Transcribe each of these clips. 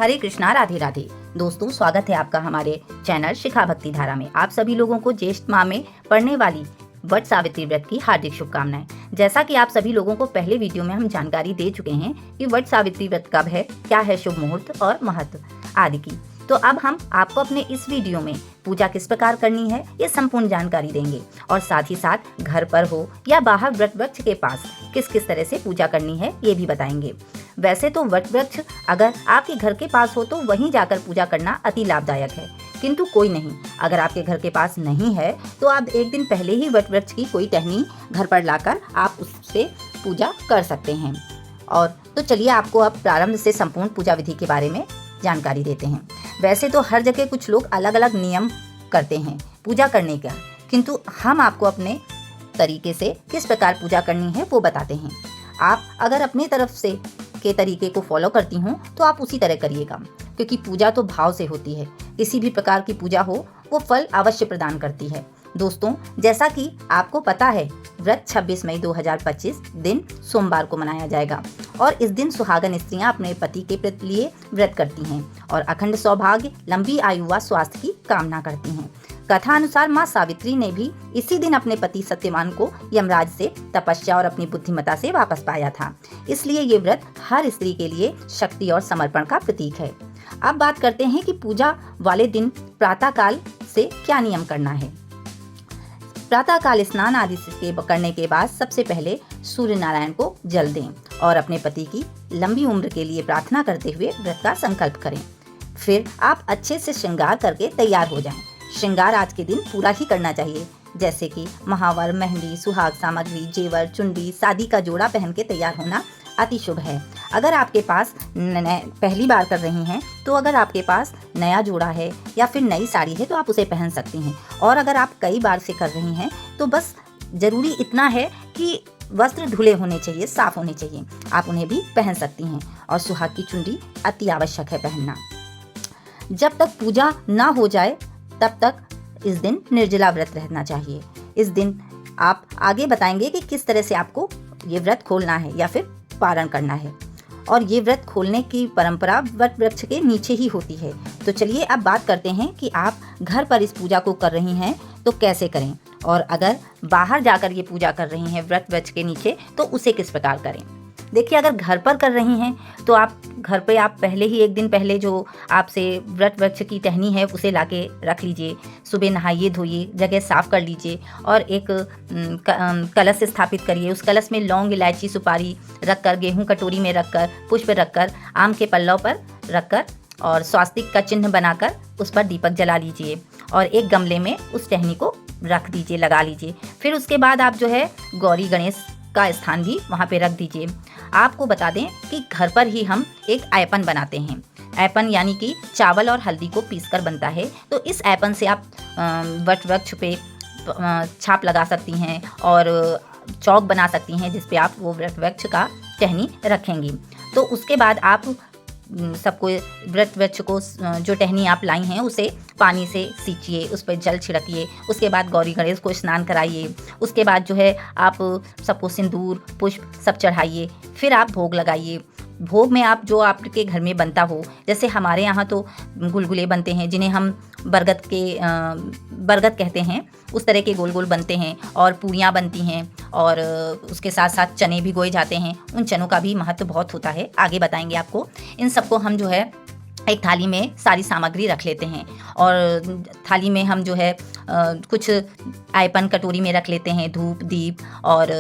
हरे कृष्णा, राधे राधे। दोस्तों, स्वागत है आपका हमारे चैनल शिखा भक्ति धारा में। आप सभी लोगों को ज्येष्ठ माह में पड़ने वाली वट सावित्री व्रत की हार्दिक शुभकामनाएं। जैसा कि आप सभी लोगों को पहले वीडियो में हम जानकारी दे चुके हैं कि वट सावित्री व्रत कब है, क्या है शुभ मुहूर्त और महत्व आदि की, तो अब हम आपको अपने इस वीडियो में पूजा किस प्रकार करनी है ये संपूर्ण जानकारी देंगे और साथ ही साथ घर पर हो या बाहर वट वृक्ष के पास किस किस तरह से पूजा करनी है ये भी बताएंगे। वैसे तो वट वृक्ष अगर आपके घर के पास हो तो वहीं जाकर पूजा करना अति लाभदायक है, किंतु कोई नहीं, अगर आपके घर के पास नहीं है तो आप एक दिन पहले ही वट वृक्ष की कोई टहनी घर पर लाकर आप उससे पूजा कर सकते हैं। और तो चलिए आपको अब प्रारंभ से संपूर्ण पूजा विधि के बारे में जानकारी देते हैं। वैसे तो हर जगह कुछ लोग अलग अलग नियम करते हैं पूजा करने का, किंतु हम आपको अपने तरीके से किस प्रकार पूजा करनी है वो बताते हैं। आप अगर अपनी तरफ से के तरीके को फॉलो करती हूँ तो आप उसी तरह करिएगा, क्योंकि पूजा तो भाव से होती है। किसी भी प्रकार की पूजा हो वो फल अवश्य प्रदान करती है। दोस्तों, जैसा कि आपको पता है, व्रत 26 मई 2025 दिन सोमवार को मनाया जाएगा और इस दिन सुहागन स्त्रियां अपने पति के लिए व्रत करती हैं और अखंड सौभाग्य, लंबी आयु व स्वास्थ्य की कामना करती हैं। कथा अनुसार माँ सावित्री ने भी इसी दिन अपने पति सत्यवान को यमराज से तपस्या और अपनी बुद्धिमत्ता से वापस पाया था, इसलिए ये व्रत हर स्त्री के लिए शक्ति और समर्पण का प्रतीक है। अब बात करते हैं कि पूजा वाले दिन प्रातः काल से क्या नियम करना है। प्रातः काल स्नान आदि से करने के बाद सबसे पहले सूर्य नारायण को जल दें और अपने पति की लंबी उम्र के लिए प्रार्थना करते हुए व्रत का संकल्प करें। फिर आप अच्छे से श्रृंगार करके तैयार हो जाएं। श्रृंगार आज के दिन पूरा ही करना चाहिए, जैसे कि महावर, मेहंदी, सुहाग सामग्री, जेवर, चुंडी, शादी का जोड़ा पहन के तैयार होना अति शुभ है। अगर आपके पास पहली बार कर रही हैं तो अगर आपके पास नया जोड़ा है या फिर नई साड़ी है तो आप उसे पहन सकती हैं, और अगर आप कई बार से कर रही हैं तो बस ज़रूरी इतना है कि वस्त्र धुले होने चाहिए, साफ होने चाहिए, आप उन्हें भी पहन सकती हैं। और सुहाग की चुंडी अति आवश्यक है पहनना। जब तक पूजा ना हो जाए तब तक इस दिन निर्जला व्रत रहना चाहिए। इस दिन आप आगे बताएंगे कि किस तरह से आपको ये व्रत खोलना है या फिर पारण करना है, और ये व्रत खोलने की परंपरा वट वृक्ष के नीचे ही होती है। तो चलिए अब बात करते हैं कि आप घर पर इस पूजा को कर रही हैं तो कैसे करें, और अगर बाहर जाकर ये पूजा कर रही हैं वट वृक्ष के नीचे तो उसे किस प्रकार करें। देखिए, अगर घर पर कर रही हैं तो आप घर पे आप पहले ही एक दिन पहले जो आपसे वट वृक्ष की टहनी है उसे लाके रख लीजिए। सुबह नहाइए धोइए, जगह साफ कर लीजिए और एक कलश स्थापित करिए। उस कलश में लौंग, इलायची, सुपारी रखकर, गेहूं कटोरी में रखकर, पुष्प रखकर, आम के पल्लव पर रखकर और स्वास्तिक का चिन्ह बनाकर उस पर दीपक जला लीजिए और एक गमले में उस टहनी को रख दीजिए, लगा लीजिए। फिर उसके बाद आप जो है गौरी गणेश का स्थान भी वहाँ पे रख दीजिए। आपको बता दें कि घर पर ही हम एक ऐपन बनाते हैं। ऐपन यानी कि चावल और हल्दी को पीसकर बनता है। तो इस ऐपन से आप वट वृक्ष पे छाप लगा सकती हैं और चौक बना सकती हैं जिस पे आप वो वट वृक्ष का टहनी रखेंगी। तो उसके बाद आप सबको वट वृक्ष को जो टहनी आप लाई हैं उसे पानी से सींचिए, उस पर जल छिड़किए। उसके बाद गौरी गणेश को स्नान कराइए। उसके बाद जो है आप सबको सिंदूर, पुष्प सब चढ़ाइए। फिर आप भोग लगाइए। भोग में आप जो आपके घर में बनता हो, जैसे हमारे यहाँ तो गुलगुले बनते हैं जिन्हें हम बरगद कहते हैं, उस तरह के गोल गोल बनते हैं और पूरियाँ बनती हैं और उसके साथ साथ चने भिगोए जाते हैं। उन चनों का भी महत्व बहुत होता है, आगे बताएंगे आपको। इन सबको हम जो है एक थाली में सारी सामग्री रख लेते हैं और थाली में हम जो है कुछ आयपन कटोरी में रख लेते हैं, धूप, दीप और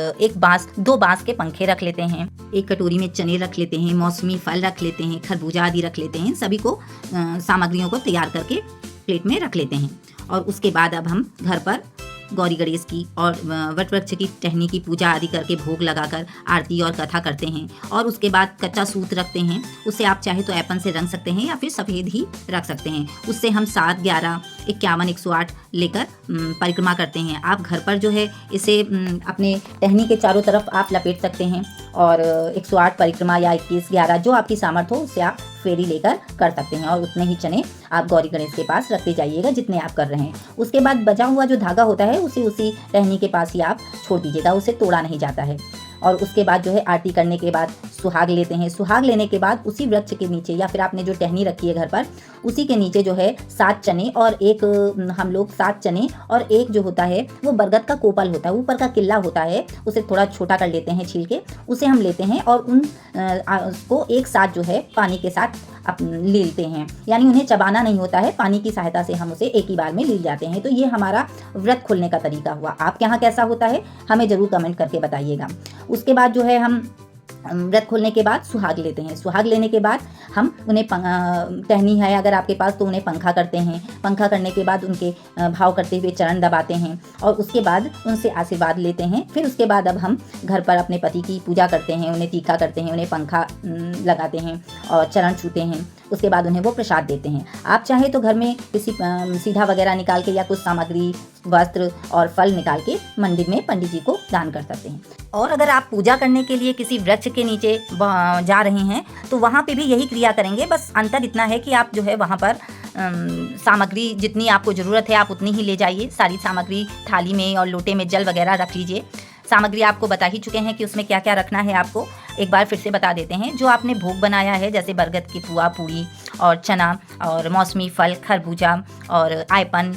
दो बांस के पंखे रख लेते हैं। एक कटोरी में चने रख लेते हैं, मौसमी फल रख लेते हैं, खरबूजा आदि रख लेते हैं। सभी को सामग्रियों को तैयार करके प्लेट में रख लेते हैं और उसके बाद अब हम घर पर गौरी गणेश की और वट वृक्ष की टहनी की पूजा आदि करके भोग लगाकर आरती और कथा करते हैं। और उसके बाद कच्चा सूत रखते हैं, उसे आप चाहे तो ऐपन से रंग सकते हैं या फिर सफ़ेद ही रख सकते हैं। उससे हम 7, 11, 51, 108 लेकर परिक्रमा करते हैं। आप घर पर जो है इसे अपने टहनी के चारों तरफ आप लपेट सकते हैं और 108 परिक्रमा या 21, 11 जो आपकी सामर्थ्य हो उससे आप फेरी लेकर कर सकते हैं। और उतने ही चने आप गौरी गणेश के पास रखते जाइएगा जितने आप कर रहे हैं। उसके बाद बचा हुआ जो धागा होता है उसे उसी टहनी के पास ही आप छोड़ दीजिएगा, उसे तोड़ा नहीं जाता है। और उसके बाद जो है आरती करने के बाद सुहाग लेते हैं। सुहाग लेने के बाद उसी वृक्ष के नीचे या फिर आपने जो टहनी रखी है घर पर, उसी के नीचे जो है 7 चने और एक हम लोग 7 चने और एक जो होता है वो बरगद का कोपल होता है, ऊपर का किल्ला होता है, उसे थोड़ा छोटा कर लेते हैं छील के, उसे हम लेते हैं और उसको एक साथ जो है पानी के साथ लीलते हैं, यानी उन्हें चबाना नहीं होता है, पानी की सहायता से हम उसे एक ही बार में लील जाते हैं। तो ये हमारा व्रत खोलने का तरीका हुआ। आपके यहाँ कैसा होता है हमें ज़रूर कमेंट करके बताइएगा। उसके बाद जो है हम व्रत खोलने के बाद सुहाग लेते हैं। सुहाग लेने के बाद हम उन्हें टहनी है अगर आपके पास तो उन्हें पंखा करते हैं। पंखा करने के बाद उनके भाव करते हुए चरण दबाते हैं और उसके बाद उनसे आशीर्वाद लेते हैं। फिर उसके बाद अब हम घर पर अपने पति की पूजा करते हैं, उन्हें टीका करते हैं, उन्हें पंखा लगाते हैं और चरण छूते हैं। उसके बाद उन्हें वो प्रसाद देते हैं। आप चाहे तो घर में किसी सीधा वगैरह निकाल के या कुछ सामग्री, वस्त्र और फल निकाल के मंदिर में पंडित जी को दान कर सकते हैं। और अगर आप पूजा करने के लिए किसी वृक्ष के नीचे जा रहे हैं तो वहाँ पे भी यही क्रिया करेंगे। बस अंतर इतना है कि आप जो है वहाँ पर सामग्री जितनी आपको ज़रूरत है आप उतनी ही ले जाइए। सारी सामग्री थाली में और लोटे में जल वगैरह रख लीजिए। सामग्री आपको बता ही चुके हैं कि उसमें क्या क्या रखना है। आपको एक बार फिर से बता देते हैं। जो आपने भोग बनाया है जैसे बरगद की पुआ, पूड़ी और चना और मौसमी फल, खरबूजा और आयपन,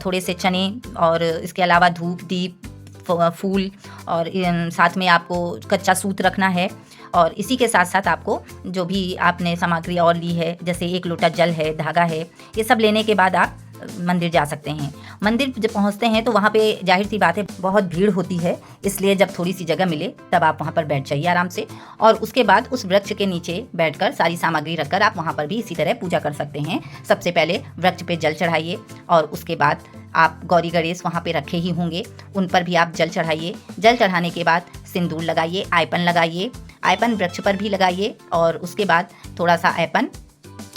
थोड़े से चने और इसके अलावा धूप, दीप, फूल और साथ में आपको कच्चा सूत रखना है। और इसी के साथ साथ आपको जो भी आपने सामग्री और ली है जैसे 1 लोटा जल है, धागा है, ये सब लेने के बाद आप मंदिर जा सकते हैं। मंदिर जब पहुंचते हैं तो वहाँ पे जाहिर सी बात है बहुत भीड़ होती है, इसलिए जब थोड़ी सी जगह मिले तब आप वहाँ पर बैठ जाइए आराम से। और उसके बाद उस वृक्ष के नीचे बैठकर सारी सामग्री रखकर आप वहाँ पर भी इसी तरह पूजा कर सकते हैं। सबसे पहले वृक्ष पे जल चढ़ाइए और उसके बाद आप गौरी गणेश वहाँ पे रखे ही होंगे, उन पर भी आप जल चढ़ाइए। जल चढ़ाने के बाद सिंदूर लगाइए, आयपन लगाइए, आयपन वृक्ष पर भी लगाइए और उसके बाद थोड़ा सा आयपन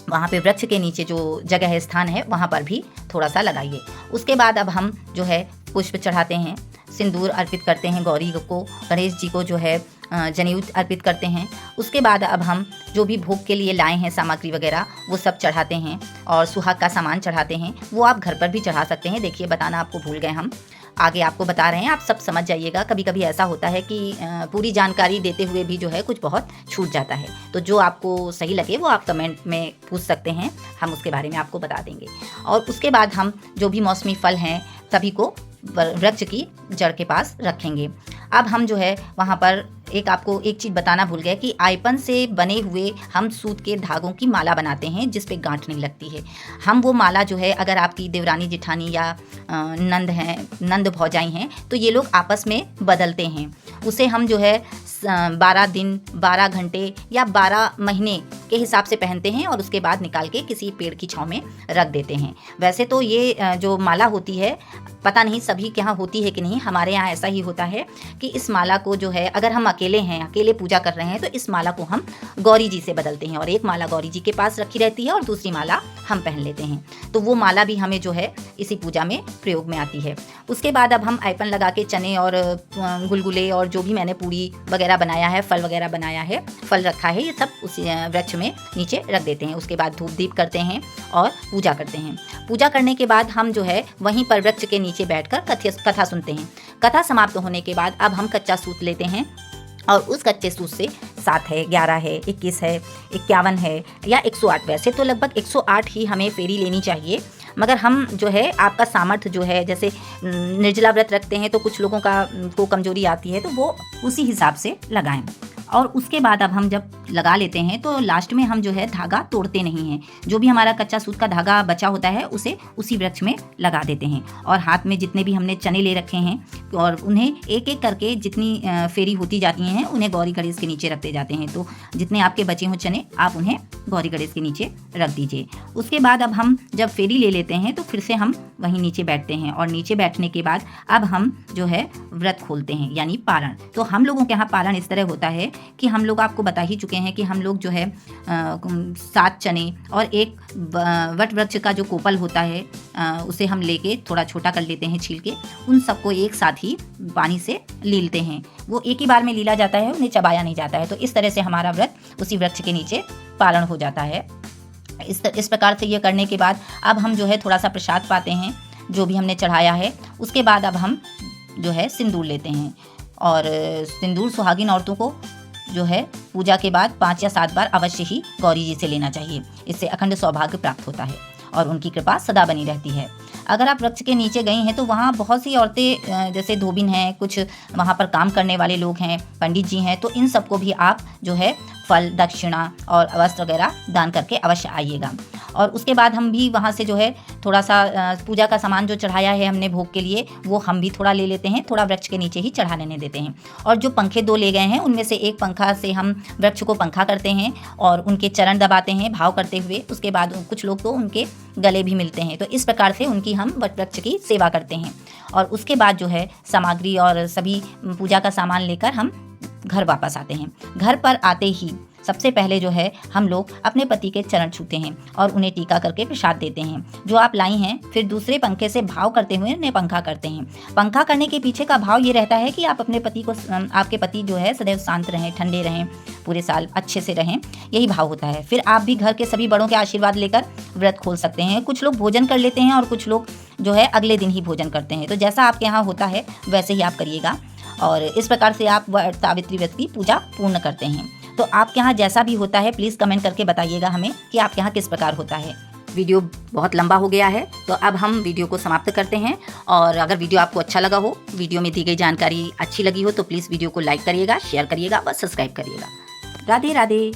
वहाँ पे वृक्ष के नीचे जो जगह है, स्थान है, वहाँ पर भी थोड़ा सा लगाइए। उसके बाद अब हम जो है पुष्प चढ़ाते हैं, सिंदूर अर्पित करते हैं गौरी को, गणेश जी को जो है जनेऊ अर्पित करते हैं। उसके बाद अब हम जो भी भोग के लिए लाए हैं सामग्री वगैरह वो सब चढ़ाते हैं और सुहाग का सामान चढ़ाते हैं। वो आप घर पर भी चढ़ा सकते हैं। देखिए बताना आपको भूल गए, हम आगे आपको बता रहे हैं, आप सब समझ जाइएगा। कभी कभी ऐसा होता है कि पूरी जानकारी देते हुए भी जो है कुछ बहुत छूट जाता है। तो जो आपको सही लगे वो आप कमेंट में पूछ सकते हैं, हम उसके बारे में आपको बता देंगे। और उसके बाद हम जो भी मौसमी फल हैं सभी को वृक्ष की जड़ के पास रखेंगे। अब हम जो है वहाँ पर आपको एक चीज़ बताना भूल गए कि आयपन से बने हुए हम सूत के धागों की माला बनाते हैं जिस पे गांठ नहीं लगती है। हम वो माला जो है अगर आपकी देवरानी जेठानी या नंद हैं, नंद भौजाई हैं, तो ये लोग आपस में बदलते हैं। उसे हम जो है 12 दिन, 12 घंटे या 12 महीने के हिसाब से पहनते हैं और उसके बाद निकाल के किसी पेड़ की छांव में रख देते हैं। वैसे तो ये जो माला होती है, पता नहीं सभी के यहाँ होती है कि नहीं, हमारे यहाँ ऐसा ही होता है कि इस माला को जो है अगर हम अकेले हैं, अकेले पूजा कर रहे हैं, तो इस माला को हम गौरी जी से बदलते हैं और एक माला गौरी जी के पास रखी रहती है और दूसरी माला हम पहन लेते हैं। तो वो माला भी हमें जो है इसी पूजा में प्रयोग में आती है। उसके बाद अब हम आयपन लगा के चने और गुलगुले और जो भी मैंने पूड़ी वगैरह बनाया है, फल वगैरह बनाया है, फल रखा है, ये सब उसी वृक्ष में नीचे रख देते हैं। उसके बाद धूप दीप करते हैं और पूजा करते हैं। पूजा करने के बाद हम जो है वहीं पर वृक्ष के नीचे बैठकर कथा सुनते हैं। कथा समाप्त होने के बाद अब हम कच्चा सूत लेते हैं और उस कच्चे सूत से 7 है, 11 है, 21 है, 51 है या 108, वैसे तो लगभग 108 ही हमें फेरी लेनी चाहिए, मगर हम जो है आपका सामर्थ्य जो है, जैसे निर्जला व्रत रखते हैं तो कुछ लोगों को कमजोरी आती है तो वो उसी हिसाब से लगाएं। और उसके बाद अब हम जब लगा लेते हैं तो लास्ट में हम जो है धागा तोड़ते नहीं हैं। जो भी हमारा कच्चा सूत का धागा बचा होता है उसे उसी वृक्ष में लगा देते हैं और हाथ में जितने भी हमने चने ले रखे हैं और उन्हें एक एक करके जितनी फेरी होती जाती हैं उन्हें गौरी गणेश के नीचे रखते जाते हैं। तो जितने आपके बचे हों चने आप उन्हें गौरी गणेश के नीचे रख दीजिए। उसके बाद अब हम जब फेरी ले लेते हैं तो फिर से हम वहीं नीचे बैठते हैं और नीचे बैठने के बाद अब हम जो है व्रत खोलते हैं, यानी पारण। तो हम लोगों के यहाँ पारण इस तरह होता है कि हम लोग आपको बता ही चुके हैं कि हम लोग जो है 7 चने और एक वट वृक्ष का जो कोपल होता है उसे हम लेके थोड़ा छोटा कर लेते हैं छील के, उन सबको एक साथ ही पानी से लीलते हैं। वो एक ही बार में लीला जाता है, उन्हें चबाया नहीं जाता है। तो इस तरह से हमारा व्रत उसी वृक्ष के नीचे पारण हो जाता है। इस प्रकार से ये करने के बाद अब हम जो है थोड़ा सा प्रसाद पाते हैं जो भी हमने चढ़ाया है। उसके बाद अब हम जो है सिंदूर लेते हैं और सिंदूर सुहागिन औरतों को जो है पूजा के बाद 5 या 7 बार अवश्य ही गौरी जी से लेना चाहिए। इससे अखंड सौभाग्य प्राप्त होता है और उनकी कृपा सदा बनी रहती है। अगर आप वृक्ष के नीचे गई हैं तो वहाँ बहुत सी औरतें जैसे धोबिन हैं, कुछ वहाँ पर काम करने वाले लोग हैं, पंडित जी हैं, तो इन सबको भी आप जो है फल, दक्षिणा और वस्त्र वगैरह दान करके अवश्य आइएगा। और उसके बाद हम भी वहाँ से जो है थोड़ा सा पूजा का सामान जो चढ़ाया है हमने भोग के लिए, वो हम भी थोड़ा ले लेते हैं, थोड़ा वृक्ष के नीचे ही चढ़ा लेने देते हैं। और जो पंखे 2 ले गए हैं उनमें से एक पंखा से हम वृक्ष को पंखा करते हैं और उनके चरण दबाते हैं भाव करते हुए। उसके बाद कुछ लोग तो उनके गले भी मिलते हैं। तो इस प्रकार से उनकी हम वृक्ष की सेवा करते हैं। और उसके बाद जो है सामग्री और सभी पूजा का सामान लेकर हम घर वापस आते हैं। घर पर आते ही सबसे पहले जो है हम लोग अपने पति के चरण छूते हैं और उन्हें टीका करके प्रसाद देते हैं जो आप लाई हैं। फिर दूसरे पंखे से भाव करते हुए उन्हें पंखा करते हैं। पंखा करने के पीछे का भाव ये रहता है कि आप अपने पति को, आपके पति जो है सदैव शांत रहें, ठंडे रहें, पूरे साल अच्छे से रहें, यही भाव होता है। फिर आप भी घर के सभी बड़ों के आशीर्वाद लेकर व्रत खोल सकते हैं। कुछ लोग भोजन कर लेते हैं और कुछ लोग जो है अगले दिन ही भोजन करते हैं। तो जैसा आपके यहाँ होता है वैसे ही आप करिएगा और इस प्रकार से आप सावित्री व्रत की पूजा पूर्ण करते हैं। तो आपके यहाँ जैसा भी होता है प्लीज़ कमेंट करके बताइएगा हमें कि आपके यहाँ किस प्रकार होता है। वीडियो बहुत लंबा हो गया है तो अब हम वीडियो को समाप्त करते हैं। और अगर वीडियो आपको अच्छा लगा हो, वीडियो में दी गई जानकारी अच्छी लगी हो तो प्लीज़ वीडियो को लाइक करिएगा, शेयर करिएगा और सब्सक्राइब करिएगा। राधे राधे।